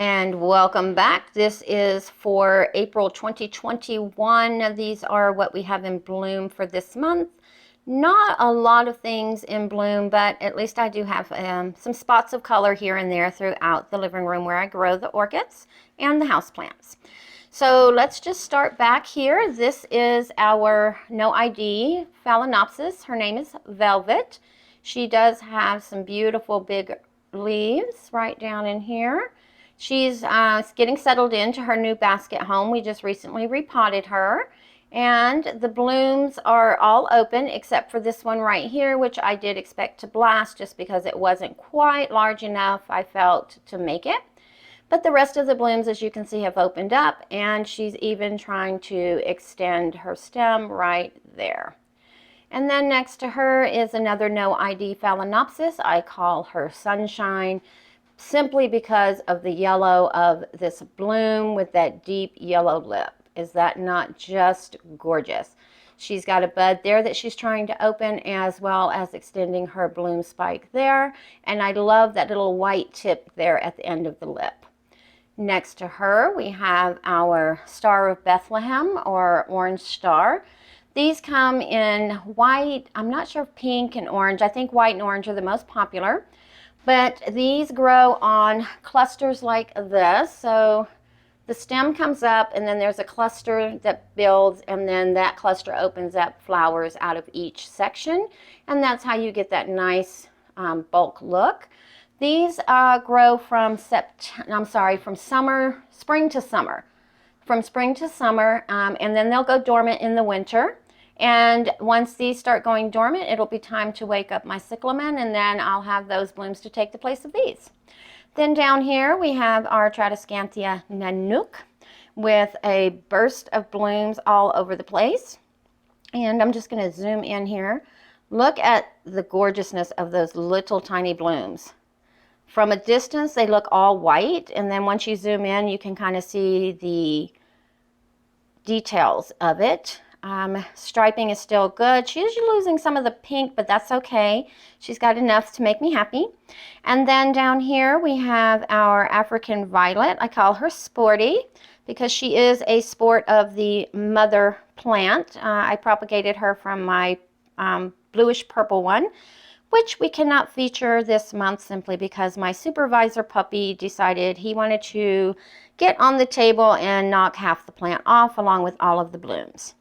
And welcome back. This is for April 2021. These are what we have in bloom for this month. Not a lot of things in bloom, but at least I do have some spots of color here and there throughout the living room where I grow the orchids and the houseplants. So let's just start back here. This is our no ID Phalaenopsis. Her name is Velvet. She does have some beautiful big leaves right down in here. She's getting settled into her new basket home. We just recently repotted her. And the blooms are all open except for this one right here, which I did expect to blast just because it wasn't quite large enough, I felt, to make it. But the rest of the blooms, as you can see, have opened up, and she's even trying to extend her stem right there. And then next to her is another no ID Phalaenopsis. I call her Sunshine, simply because of the yellow of this bloom with that deep yellow lip. Is that not just gorgeous? She's got a bud there that she's trying to open, as well as extending her bloom spike there. And I love that little white tip there at the end of the lip. Next to her, we have our Star of Bethlehem, or orange star. These come in white, I'm not sure if pink and orange. I think white and orange are the most popular. But these grow on clusters like this. So the stem comes up, and then there's a cluster that builds, and then that cluster opens up flowers out of each section. And that's how you get that nice bulk look. These grow from spring to summer. From spring to summer, and then they'll go dormant in the winter. And once these start going dormant, it'll be time to wake up my cyclamen, and then I'll have those blooms to take the place of these. Then down here we have our Tradescantia Nanuk with a burst of blooms all over the place. And I'm just going to zoom in here. Look at the gorgeousness of those little tiny blooms. From a distance, they look all white, and then once you zoom in, you can kind of see the details of it. Striping is still good. She's losing some of the pink, but that's okay. She's got enough to make me happy. And then down here we have our African violet. I call her Sporty because she is a sport of the mother plant. I propagated her from my bluish purple one, which we cannot feature this month simply because my supervisor puppy decided he wanted to get on the table and knock half the plant off along with all of the blooms.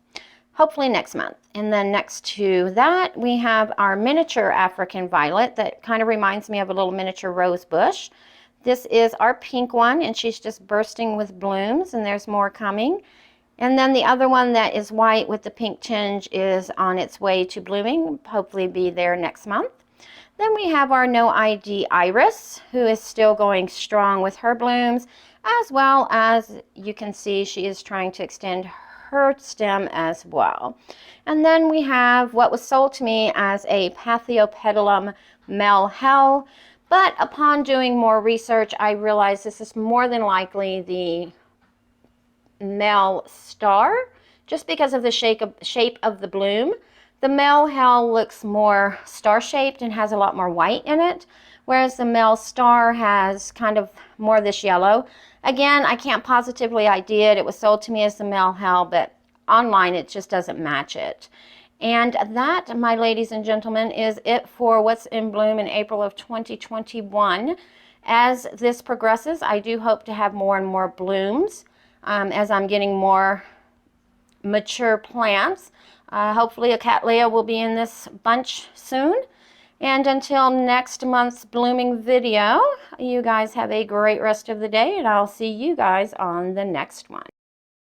Hopefully next month. And then next to that, we have our miniature African violet that kind of reminds me of a little miniature rose bush. This is our pink one, and she's just bursting with blooms, and there's more coming. And then the other one that is white with the pink tinge is on its way to blooming, hopefully be there next month. Then we have our Noid Iris, who is still going strong with her blooms, as well as you can see she is trying to extend her stem as well. And then we have what was sold to me as a Paphiopedilum Melhel, but upon doing more research, I realized this is more than likely the Mel Star, just because of the shape of the bloom. The Melhel looks more star-shaped and has a lot more white in it, whereas the Mel Star has kind of more of this yellow. Again, I can't positively ID it. It was sold to me as the Melhel, but online it just doesn't match it. And that, my ladies and gentlemen, is it for what's in bloom in April of 2021. As this progresses, I do hope to have more and more blooms as I'm getting more mature plants. Hopefully a Cattleya will be in this bunch soon. And until next month's blooming video, you guys have a great rest of the day, and I'll see you guys on the next one.